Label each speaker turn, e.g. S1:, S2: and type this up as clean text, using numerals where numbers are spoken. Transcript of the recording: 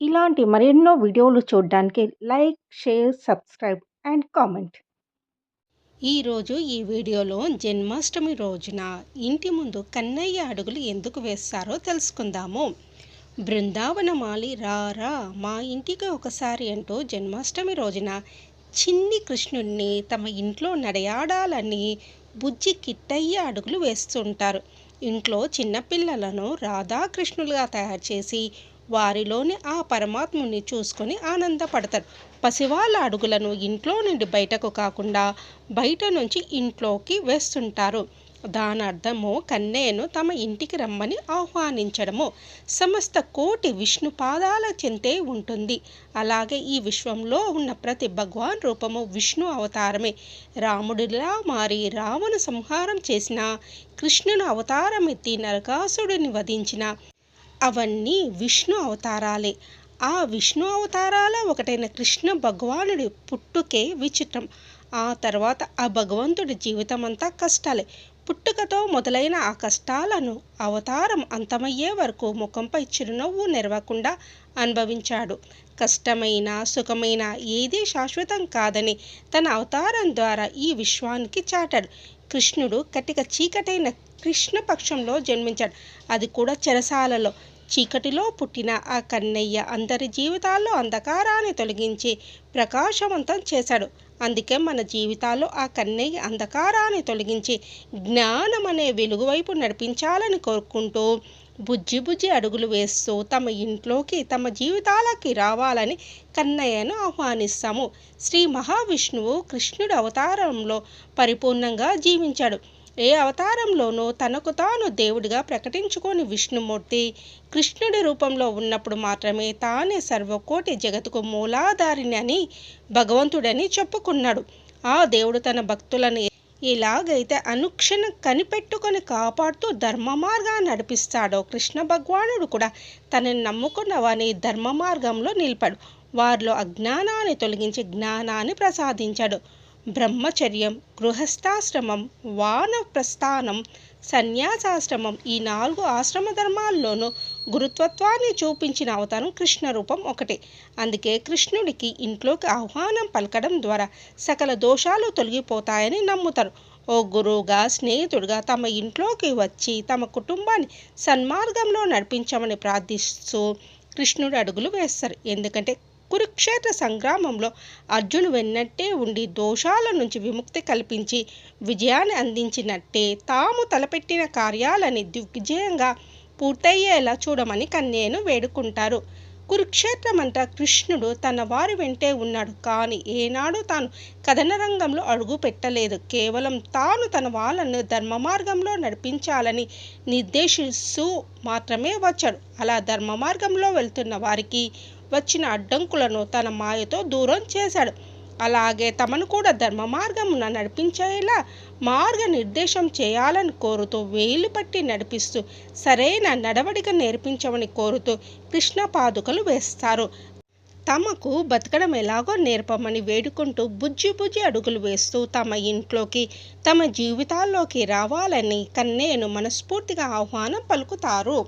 S1: ఇలాంటి మరెన్నో వీడియోలు చూడడానికి like, share, subscribe and comment.
S2: ఈరోజు ఈ వీడియోలో జన్మాష్టమి రోజున ఇంటి ముందు కన్నయ్య అడుగులు ఎందుకు వేస్తారో తెలుసుకుందాము. బృందావనమాలి రారా మా ఇంటికి ఒకసారి అంటూ జన్మాష్టమి రోజున చిన్ని కృష్ణుడిని తమ ఇంట్లో నడయాడాలని బుజ్జి కిట్టయ్య అడుగులు వేస్తుంటారు. ఇంట్లో చిన్నపిల్లలను రాధాకృష్ణులుగా తయారు చేసి వారిలోని ఆ పరమాత్ముని చూసుకొని ఆనందపడతారు. పసివాళ్ళ అడుగులను ఇంట్లో నుండి బయటకు కాకుండా బయట నుంచి ఇంట్లోకి వేస్తుంటారు. దాని అర్థము కన్నయ్యను తమ ఇంటికి రమ్మని ఆహ్వానించడము. సమస్త కోటి విష్ణు పాదాల చెంతే ఉంటుంది. అలాగే ఈ విశ్వంలో ఉన్న ప్రతి భగవాన్ రూపము విష్ణు అవతారమే. రాముడిలా మారి రావణ సంహారం చేసిన, కృష్ణుని అవతారం ఎత్తి నరకాసుడిని వధించిన అవన్నీ విష్ణు అవతారాలే. ఆ విష్ణు అవతారాల ఒకటైన కృష్ణ భగవానుడి పుట్టుకే విచిత్రం. ఆ తర్వాత ఆ భగవంతుడి జీవితం అంతా కష్టాలే. పుట్టుకతో మొదలైన ఆ కష్టాలను అవతారం అంతమయ్యే వరకు ముఖంపై చిరునవ్వు నెరవకుండా అనుభవించాడు. కష్టమైన సుఖమైన ఏదీ శాశ్వతం కాదని తన అవతారం ద్వారా ఈ విశ్వానికి చాటాడు. కృష్ణుడు కటిక చీకటైన కృష్ణపక్షంలో జన్మించాడు, అది కూడా చెరసాలలో. చీకటిలో పుట్టిన ఆ కన్నయ్య అందరి జీవితాల్లో అంధకారాన్ని తొలగించి ప్రకాశవంతం చేశాడు. అందుకే మన జీవితాల్లో ఆ కన్నయ్య అంధకారాన్ని తొలగించి జ్ఞానం అనే వెలుగు వైపు నడిపించాలని కోరుకుంటూ బుజ్జి బుజ్జి అడుగులు వేస్తూ తమ ఇంట్లోకి తమ జీవితాలకి రావాలని కన్నయ్యను ఆహ్వానిస్తాము. శ్రీ మహావిష్ణువు కృష్ణుడి అవతారంలో పరిపూర్ణంగా జీవించాడు. ఏ అవతారంలోనూ తనకు తాను దేవుడిగా ప్రకటించుకొని విష్ణుమూర్తి కృష్ణుడి రూపంలో ఉన్నప్పుడు మాత్రమే తానే సర్వకోటి జగత్తుకు మూలాధారిని అని భగవంతుడని చెప్పుకున్నాడు. ఆ దేవుడు తన భక్తులను ఎలాగైతే అనుక్షణం కనిపెట్టుకొని కాపాడుతూ ధర్మ మార్గాన్ని నడిపిస్తాడో కృష్ణ భగవానుడు కూడా తనని నమ్ముకున్న వారిని ధర్మ మార్గంలో నిలిపాడు. వారిలో అజ్ఞానాన్ని తొలగించి జ్ఞానాన్ని ప్రసాదించాడు. బ్రహ్మచర్యం, గృహస్థాశ్రమం, వానప్రస్థానం, సన్యాసాశ్రమం ఈ 4 ఆశ్రమ ధర్మాల్లోనూ గురుత్వత్వాన్ని చూపించిన అవతారం కృష్ణ రూపం ఒకటే. అందుకే కృష్ణుడికి ఇంట్లోకి ఆహ్వానం పలకడం ద్వారా సకల దోషాలు తొలగిపోతాయని నమ్ముతారు. ఓ గురువుగా, స్నేహితుడిగా తమ ఇంట్లోకి వచ్చి తమ కుటుంబాన్ని సన్మార్గంలో నడిపించమని ప్రార్థిస్తూ కృష్ణుడు అడుగులు వేస్తారు. ఎందుకంటే కురుక్షేత్ర సంగ్రామంలో అర్జును వెన్నట్టే ఉండి దోషాల నుంచి విముక్తి కల్పించి విజయాన్ని అందించినట్టే తాము తలపెట్టిన కార్యాలని దిగ్విజయంగా పూర్తయ్యేలా చూడమని కన్నయ్యను వేడుకుంటారు. కురుక్షేత్రమంతా కృష్ణుడు తన వారి వెంటే ఉన్నాడు, కానీ ఏనాడు తాను కథన రంగంలో అడుగు పెట్టలేదు. కేవలం తాను తన వాళ్ళను ధర్మ మార్గంలో నడిపించాలని నిర్దేశిస్తూ మాత్రమే వచ్చాడు. అలా ధర్మ మార్గంలో వెళ్తున్న వారికి వచ్చిన అడ్డంకులను తన మాయతో దూరం చేశాడు. అలాగే తమను కూడా ధర్మ మార్గమున నడిపించేలా మార్గ నిర్దేశం చేయాలని కోరుతూ వేలు పట్టి నడిపిస్తూ సరైన నడవడిక నేర్పించమని కోరుతూ కృష్ణ పాదుకలు వేస్తారు. తమకు బతకడం ఎలాగో నేర్పమని వేడుకుంటూ బుజ్జి బుజ్జి అడుగులు వేస్తూ తమ ఇంట్లోకి తమ జీవితాల్లోకి రావాలని కన్నయ్యను మనస్ఫూర్తిగా ఆహ్వానం పలుకుతారు.